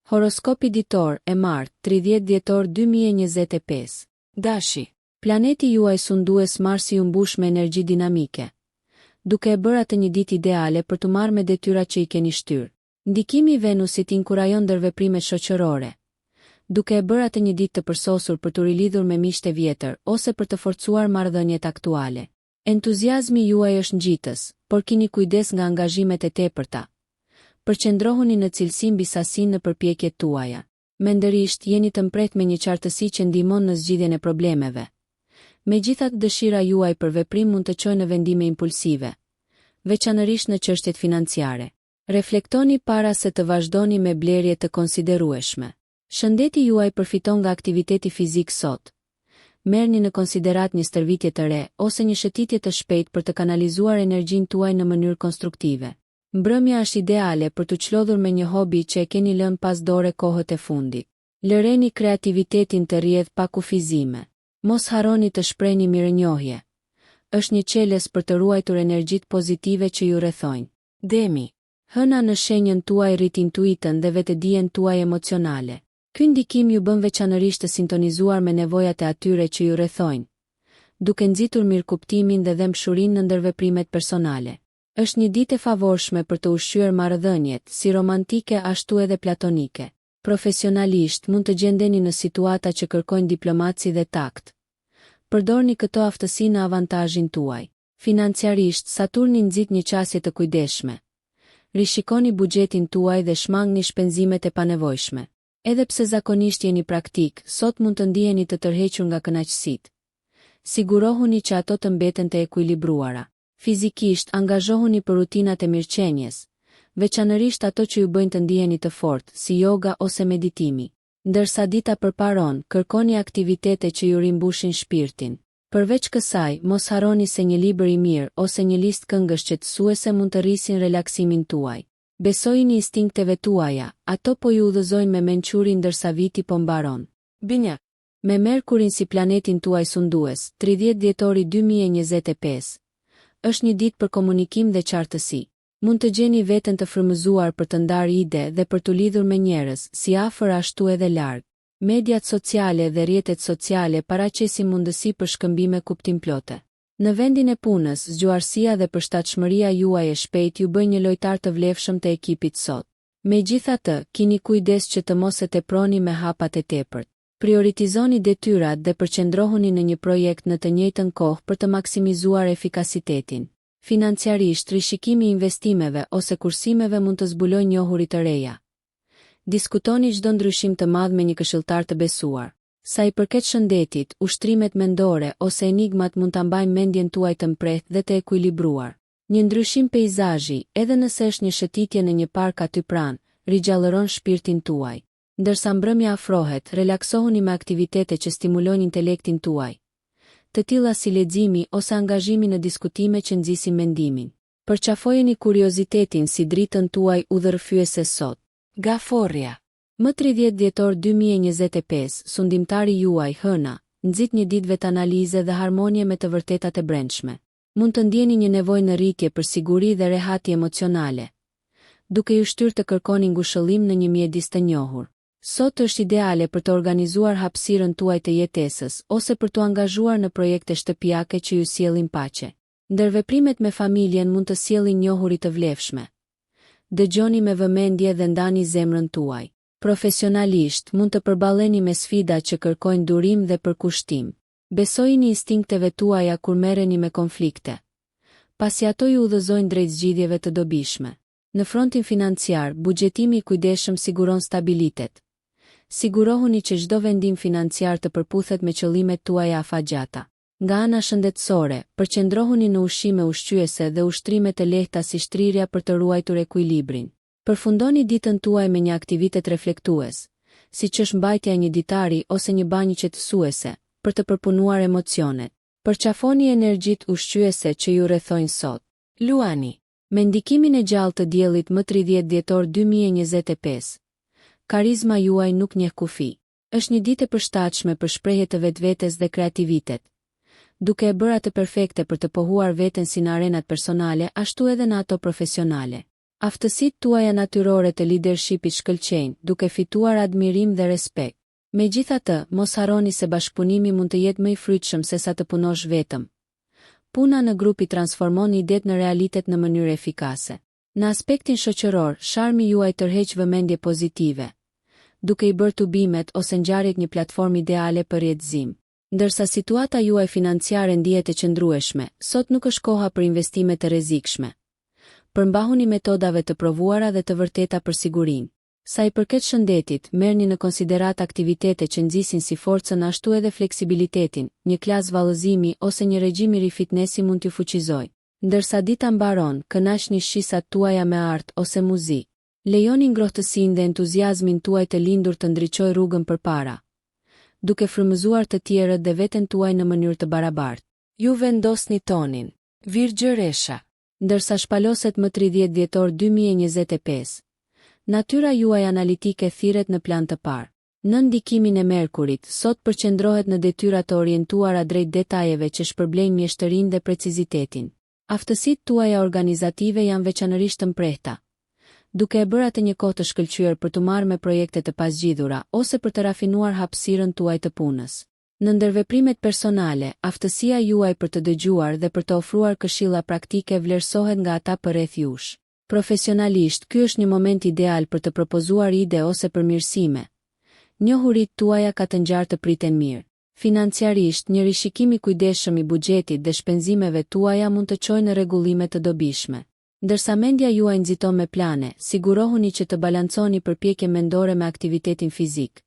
Horoskopi ditor e martë, 30 dhjetor 2025. Dashi. Planeti juaj sundues Marsi ju mbush me energji dinamike, duke e bërë atë një ditë ideale për të marrë me detyrat që i keni shtyrë. Ndikimi i Venusit inkurajon ndërveprimet shoqërore, duke e bërë atë një ditë të përsosur për të rilidhur me miqtë e vjetër ose për të forcuar marrëdhëniet aktuale. Entuziazmi juaj është ngjitës, por keni kujdes nga angazhimet e tepërta. Përqendrohuni në cilësi mbi sasinë në përpjekjet tuaja. Mendërisht jeni të mbret me një qartësi që ndihmon në zgjidhjen e problemeve. Megjithatë dëshira juaj për veprim mund të çojë në vendime impulsive, veçanërisht në çështjet financiare. Reflektoni para se të vazhdoni me blerje të konsiderueshme. Shëndeti juaj përfiton nga aktiviteti fizik sot. Merrni në konsiderat një stërvitje të re ose një shëtitje të shpejtë për të kanalizuar energjinë tuaj në mënyrë konstruktive. Mbrëmja është ideale për të çlodhur me një hobi që e keni lënë pas dore kohët e fundit. Lëreni kreativitetin të rrjedh pa kufizime. Mos harroni të shprehni mirënjohje. Është një çelës për të ruajtur energjitë pozitive që ju rrethojnë. Demi. Hëna në shenjën tuaj rrit intuitën dhe vetëdijen tuaj emocionale. Ky ndikim ju bën veçanërisht të sintonizuar me nevojat e atyre që ju rrethojnë, duke nxitur mirëkuptimin dhe dëmshurinë në ndërveprimet personale. Është një ditë e favorshme për të ushqyer marrëdhëniet, si romantike ashtu edhe platonike. Profesionalisht mund të gjendeni në situata që kërkojnë diplomaci dhe takt. Përdorni këto aftësi në avantazhin tuaj. Financiarisht, Saturni nxit një qasje të kujdesshme. Rishikoni buxhetin tuaj dhe shmangni shpenzimet e panevojshme. Edhe pse zakonisht jeni praktik, sot mund të ndiheni të tërhequr nga kënaqësitë. Sigurohuni që ato të mbeten të ekuilibruara. Fizikisht, angazhohuni për rutinat e mirëqenies, veçanërisht ato që ju bëjnë të ndiheni të fortë, si yoga ose meditimi. Ndërsa dita përparon, kërkoni aktivitete që ju rimbushin shpirtin. Përveç kësaj, mos harroni se një libër i mirë ose një listë këngësh shqetësuese mund të rrisin relaksimin tuaj. Besojini instinkteve tuaja, ato po ju udhëzojnë me mençuri ndërsa viti po mbaron. Binjak. Me Merkurin si planetin tuaj sundues, 30 dhjetori 2025. Është një ditë për komunikim dhe qartësi. Mund të gjeni veten të frymëzuar për të ndarë ide dhe për të lidhur me njerëz, si afër ashtu edhe larg. Mediat sociale dhe rrjetet sociale paraqesin mundësi për shkëmbime kuptimplote. Në vendin e punës, zgjuarësia dhe përshtatshmëria juaj e shpejtë ju bën një lojtar të vlefshëm të ekipit sot. Megjithatë, keni kujdes që të mos e teproni me hapat e tepërt. Prioritizoni detyrat dhe përqendrohuni në një projekt në të njëjtën kohë për të maksimizuar efikasitetin. Financiarisht, rishikimi i investimeve ose kursimeve mund të zbulojë njohuri të reja. Diskutoni çdo ndryshim të madh me një këshilltar të besuar. Sa i përket shëndetit, ushtrimet mendore ose enigmat mund ta mbajnë mendjen tuaj të mprehtë dhe të ekuilibruar. Një ndryshim peizazhi, edhe nëse është një shëtitje në një park aty pranë, rigjallëron shpirtin tuaj. Ndërsa mbrëmja afrohet, relaksohuni me aktivitete që stimulojnë intelektin tuaj, të tilla si leximi ose angazhimi në diskutime që nxisin mendimin. Përqafojeni kuriozitetin si dritën tuaj udhërfyese sot. Gaforria. Më 30 dhjetor 2025, sundimtari juaj Hëna, nxit një ditë vetanalize dhe harmonie me të vërtetat e brendshme. Mund të ndjeni një nevojë në rritje për siguri dhe rehatje emocionale, duke ju shtyrë të kërkoni ngushëllim në një mjedis të njohur. Sot është ideale për të organizuar hapësirën tuaj të jetesës ose për të angazhuar në projekte shtëpiake që ju sjellin paqe. Ndërveprimet me familjen mund të sjellin njohuri të vlefshme. Dëgjoni me vëmendje dhe ndani zemrën tuaj. Profesionalisht mund të përballeni me sfida që kërkojnë durim dhe përkushtim. Besojini instinkteve tuaja kur merreni me konflikte, pasi ato ju udhëzojnë drejt zgjidhjeve të dobishme. Në frontin financiar, buxhetimi i kujdesshëm siguron stabilitet. Sigurohuni që çdo vendim financiar të përputhet me qëllimet tuaja afatgjata. Nga ana shëndetësore, përqendrohuni në ushqime ushqyese dhe ushtrime të lehta si shtrirja për të ruajtur ekuilibrin. Përfundoni ditën tuaj me një aktivitet reflektues, siç është mbajtja e një ditari ose një banjë qetësuese, për të përpunuar emocionet. Përqafoni energjitë ushqyese që ju rrethojnë sot. Luani. Me ndikimin e gjallë të diellit më 30 dhjetor 2025, karizma juaj nuk njeh kufi. Është një ditë e përshtatshme për shprehje të vetvetes dhe kreativitet, duke e bërë atë perfekte për të pohuar veten si në arenat personale ashtu edhe në ato profesionale. Aftësitë tuaja natyrore të leadershipit shkëlqejnë, duke fituar admirim dhe respekt. Megjithatë, mos harroni se bashkëpunimi mund të jetë më i frytshëm se sa të punosh vetëm. Puna në grup i transformon idetë në realitet në mënyrë efikase. Në aspektin shoqëror, sharmi juaj tërheq vëmendje pozitive, duke i bërë tubimet ose ngjarjet një platformë ideale për jetëzim. Ndërsa situata juaj financiare ndihet e qëndrueshme, sot nuk është koha për investime të rrezikshme. Përmbahuni metodave të provuara dhe të vërteta për sigurinë. Sa i përket shëndetit, merrni në konsiderat aktivitete që nxisin si forcën ashtu edhe fleksibilitetin, një klasë vallëzimi ose një regjim i rifitnesi mund t'ju fuqizojë. Ndërsa dita mbaron, kënaqni shisat tuaja me art ose muzikë. Lejoni ngrohtësinë dhe entuziazmin tuaj të lindur të ndriçojë rrugën përpara, duke frymëzuar të tjerët dhe veten tuaj në mënyrë të barabartë. Ju vendosni tonin. Virgjë Resha. Ndërsa shpaloset më 30 dhjetor 2025. Natyra juaj analitike thirret në plan të parë. Në ndikimin e Merkurit, sot përqendrohet në detyra të orientuara drejt detajeve që shpërblejnë mjeshtërinë dhe precizitetin. Aftësitë tuaja organizative janë veçanërisht të mprehta, duke e bërë atë një kohë të shkëlqyer për të marrë me projekte të pazgjidhura ose për të rafinuar hapësirën tuaj të punës. Në ndërveprimet personale, aftësia juaj për të dëgjuar dhe për të ofruar këshilla praktike vlerësohet nga ata përreth jush. Profesionalisht, ky është një moment ideal për të propozuar ide ose përmirësime. Njohuritë tuaja ka të ngjarë të priten mirë. Financiarisht, një rishikim i kujdesshëm i buxhetit dhe shpenzimeve tuaja mund të çojë në rregullime të dobishme. Ndërsa mendja juaj nxiton me plane, sigurohuni që të balanconi përpjekje mendore me aktivitetin fizik.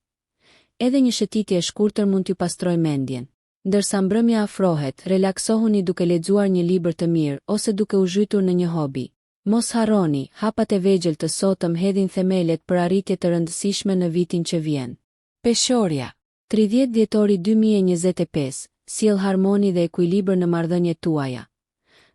Edhe një shëtitje e shkurtër mund t'ju pastrojë mendjen. Ndërsa mbrëmja afrohet, relaksohuni duke lexuar një libër të mirë ose duke u zhytur në një hobi. Mos harroni, hapat e vegjël të sotëm hedhin themelet për arritje të rëndësishme në vitin që vjen. Peshorja. 30 dhjetori 2025, sjell harmoni dhe ekuilibër në marrëdhëniet tuaja.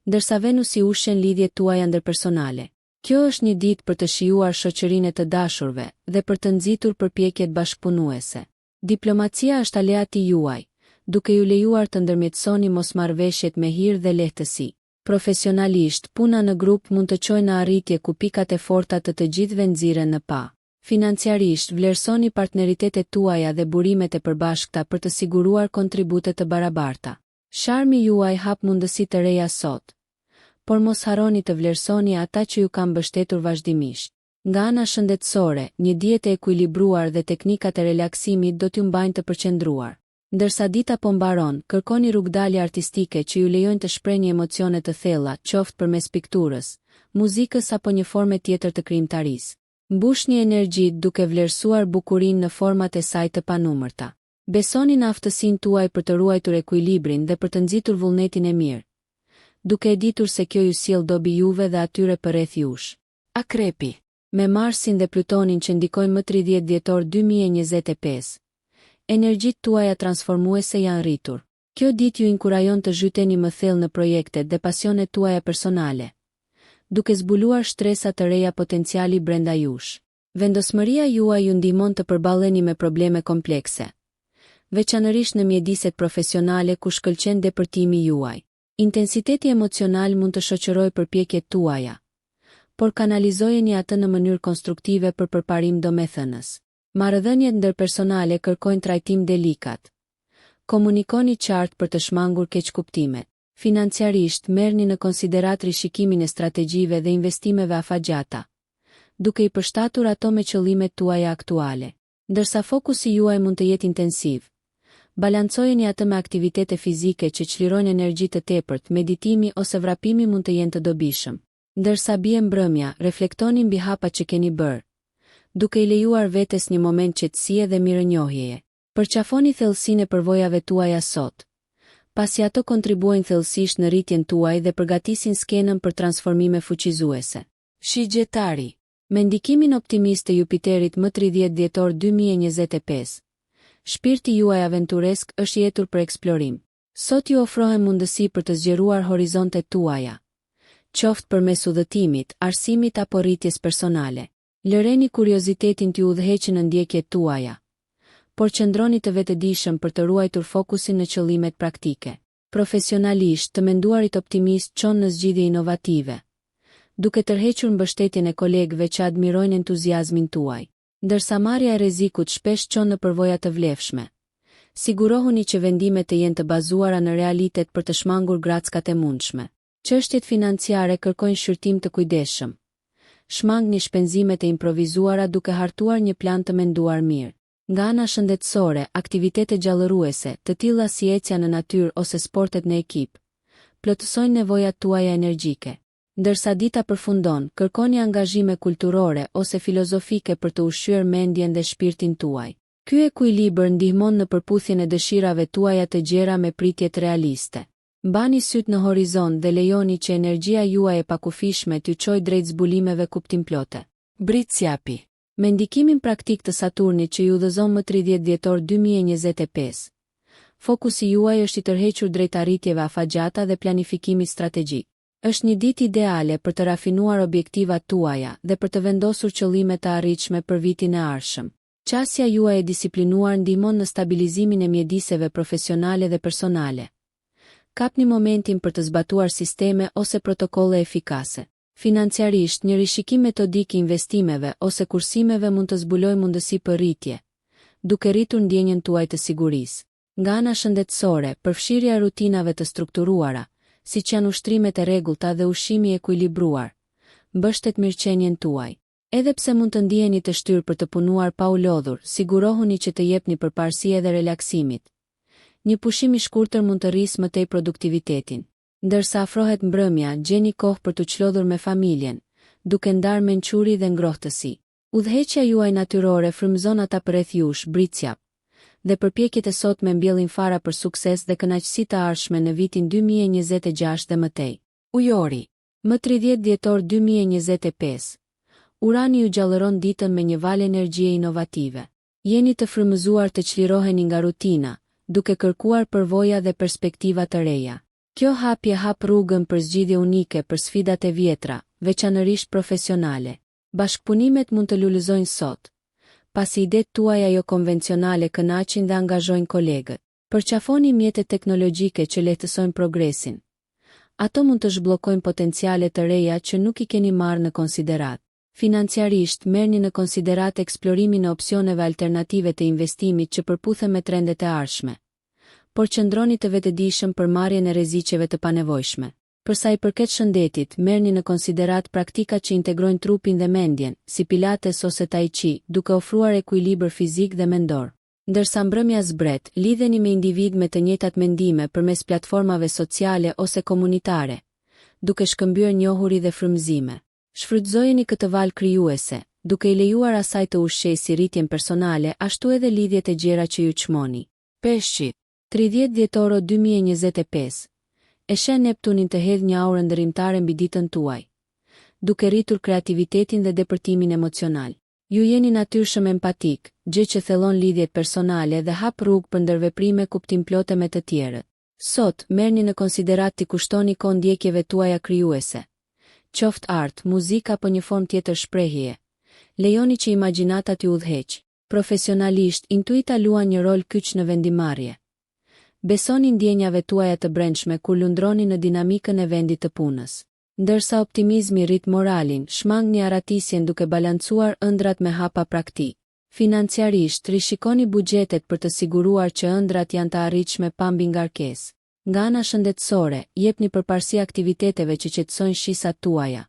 Ndërsa Venusi ushqen lidhjet tuaja ndërpersonale. Kjo është një ditë për të shijuar shoqërinë e të dashurve dhe për të nxitur përpjekjet bashkëpunuese. Diplomacia është aleati juaj, duke ju lejuar të ndërmjetësoni mosmarrveshjet me hir dhe lehtësi. Profesionalisht, puna në grup mund të çojë në arritje ku pikat e forta të gjithëve nxiren në pa. Financiarisht, vlerësoni partneritetet tuaja dhe burimet e përbashkëta për të siguruar kontribute të barabarta. Sharmi juaj hap mundësi të reja sot, por mos harroni të vlerësoni ata që ju kanë mbështetur vazhdimisht. Nga ana shëndetësore, një dietë e ekuilibruar dhe teknikat e relaksimit do t'ju mbajnë të përqendruar. Ndërsa dita po mbaron, kërkoni rrugdalje artistike që ju lejojnë të shprehni emocione të thella, qoftë përmes pikturës, muzikës apo një forme tjetër të krijimtarisë. Mbushni energjitë duke vlerësuar bukurinë në format e saj të panumërta. Besoni në aftësinë tuaj për të ruajtur ekuilibrin dhe për të nxitur vullnetin e mirë, duke e ditur se kjo ju sjell dobi juve dhe atyre përreth jush. Akrepi. Me Marsin dhe Plutonin që ndikojnë më 30 dhjetor 2025. Energjitë tuaja transformuese janë rritur. Kjo ditë ju inkurajon të zhyteni më thellë në projektet dhe pasionet tuaja personale, duke zbuluar shtresa të reja potenciali brenda jush. Vendosmëria juaj ju ndihmon të përballeni me probleme komplekse, veçanërisht në mjediset profesionale ku shkëlqen depërtimi juaj. Intensiteti emocional mund të shoqërojë përpjekjet tuaja, por kanalizojeni atë në mënyrë konstruktive për përparim domethënës. Marrëdhëniet ndërpersonale kërkojnë trajtim delikat. Komunikoni qartë për të shmangur keqkuptimet. Financiarisht, merrni në konsiderat rishikimin e strategjive dhe investimeve afatgjata, duke i përshtatur ato me qëllimet tuaja aktuale. Ndërsa fokusi juaj mund të jetë intensiv, balancojeni atë me aktivitete fizike që çlirojnë energji të tepërt, meditimi ose vrapimi mund të jenë të dobishëm. Ndërsa bie mbrëmja, reflektoni mbi hapat që keni bërë, duke i lejuar vetes një moment qetësie dhe mirënjohjeje. Përqafoni thellësinë e përvojave tuaja sot, pasi ato kontribuojnë thellësisht në rritjen tuaj dhe përgatisin skenën për transformime fuqizuese. Shigjetari. Me ndikimin optimist të Jupiterit më 30 dhjetor 2025, shpirti juaj aventuresk është i jetur për eksplorim. Sot ju ofrohen mundësi për të zgjeruar horizontet tuaja, qoftë përmes udhëtimit, arsimit apo rritjes personale. Lëreni kuriozitetin t'ju udhëheqë në ndjekjet tuaja, por qëndroni të vetëdijshëm për të ruajtur fokusin në qëllimet praktike. Profesionalisht, të menduarit optimist çon në zgjidhje inovative, duke tërhequr mbështetjen e kolegëve që admirojnë entuziazmin tuaj. Ndërsa marrja e rrezikut shpesh çon në përvoja të vlefshme. Sigurohuni që vendimet jenë të bazuara në realitet për të shmangur grackat e mundshme. Çështjet financiare kërkojnë shqyrtim të kujdesshëm. Shmangni shpenzimet e improvizuara duke hartuar një plan të menduar mirë. Nga ana shëndetësore, aktivitete gjallëruese, të tilla si ecja në natyrë ose sportet në ekip, plotësojnë nevojat tuaja energjike. Ndërsa dita përfundon, kërkoni angazhime kulturore ose filozofike për të ushqyer mendjen dhe shpirtin tuaj. Ky ekuilibër ndihmon në përputhjen e dëshirave tuaja të gjera me pritjet realiste. Mbani syt në horizont dhe lejoni që energjia juaj e pakufishme t'ju çojë drejt zbulimeve kuptimplote. Britsjapi. Me ndikimin praktik të Saturnit që ju udhëzon më 30 dhjetor 2025, fokusi juaj është i tërhequr drejt arritjeve afatgjata dhe planifikimit strategjik. Është një ditë ideale për të rafinuar objektivat tuaja dhe për të vendosur qëllime të arritshme për vitin e ardhshëm. Qasja juaj e disiplinuar ndihmon në stabilizimin e mjediseve profesionale dhe personale. Kapni momentin për të zbatuar sisteme ose protokolle efikase. Financiarisht, një rishikim metodik i investimeve ose kursimeve mund të zbulojë mundësi për rritje, duke rritur ndjenjen tuaj të sigurisë. Nga ana shëndetësore, përfshirja e rutinave të strukturuara, siç janë ushtrimet e rregullta dhe ushqimi i ekuilibruar, mbështet mirëqenien tuaj. Edhe pse mund të ndiheni të shtyrë për të punuar pa u lodhur, sigurohuni që të jepni përparësi edhe relaksimit. Një pushim i shkurtër mund të rrisë më tej produktivitetin. Ndërsa afrohet mbrëmja, gjeni kohë për të çlodhur me familjen, duke ndarë mençuri dhe ngrohtësi. Udhëheqja juaj natyrore frymëzon ata përreth jush, britsjap, dhe përpjekjet e sotme mbjellin fara për sukses dhe kënaqësi të ardhshme në vitin 2026 dhe më tej. Ujori. Më 30 dhjetor 2025. Urani ju gjallëron ditën me një valë energjie inovative. Jeni të frymëzuar të çliroheni nga rutina, duke kërkuar përvoja dhe perspektiva të reja. Kjo hapje hap rrugën për zgjidhje unike për sfidat e vjetra, veçanërisht profesionale. Bashkëpunimet mund të lulëzojnë sot, pasi idetë tuaja jo konvencionale kënaqin dhe angazhojnë kolegët. Përqafoni mjetet teknologjike që lehtësojnë progresin. Ato mund të zhbllokojnë potenciale të reja që nuk i keni marrë në konsiderat. Financiarisht, merrni në konsiderat eksplorimin e opsioneve alternative të investimit që përputhen me trendet e ardhshme, por qëndroni të vetëdijshëm për marrjen e rreziqeve të panevojshme. Për sa i përket shëndetit, merrni në konsiderat praktika që integrojnë trupin dhe mendjen, si pilates ose tai chi, duke ofruar ekuilibër fizik dhe mendor. Ndërsa mbrëmja zbret, lidheni me individ me të njëjtat mendime përmes platformave sociale ose komunitare, duke shkëmbyer njohuri dhe frymëzime. Shfrytëzojeni këtë valë krijuese, duke i lejuar asaj të ushqejë si rritjen personale, ashtu edhe lidhjet e gjera që ju çmoni. Peshqit. 30 dhjetor 2025. E shen Neptunin të hedh një aurë ndërimtare mbi ditën tuaj, duke rritur kreativitetin dhe depërtimin emocional. Ju jeni natyrshëm empatik, gjë që thellon lidhjet personale dhe hap rrugë për ndërveprime kuptimplote me të tjerët. Sot, merrni në konsiderat t'i kushtoni kohë ndjekjeve tuaja krijuese. Qoftë art, muzikë apo një formë tjetër shprehjeje. Lejoni që imagjinata t'ju udhëheq. Profesionalisht, intuita luan një rol kyç në vendimarrje. Besoni ndjenjave tuaja të brendshme kur lundroni në dinamikën e vendit të punës. Ndërsa optimizmi rrit moralin, shmangni aratisjen duke balancuar ëndrat me hapa praktik. Financiarisht, rishikoni buxhetet për të siguruar që ëndrat janë të arritshme pa mbi ngarkesë. Nga ana shëndetësore, jepni përparësi aktiviteteve që qetësojnë shisat tuaja,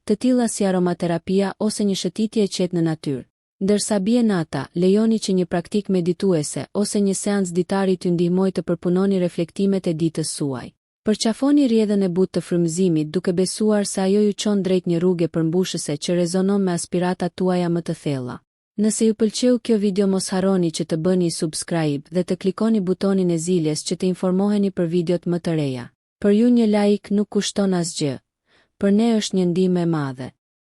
të tilla si aromaterapia ose një shëtitje e qetë në natyrë. Ndërsa bie nata, lejoni që një praktik medituese ose një seancë ditari t'ju ndihmojë të përpunoni reflektimet e ditës suaj. Përqafoni rrjedhën e butë të frymëzimit duke besuar se ajo ju çon drejt një rruge përmbushëse që rezonon me aspiratat tuaja më të thella. Nëse ju pëlqeu kjo video, mos harroni që të bëni subscribe dhe të klikoni butonin e ziljes që të informoheni për videot më të reja. Për ju një like nuk kushton asgjë. Për ne është një ndihmë e madhe.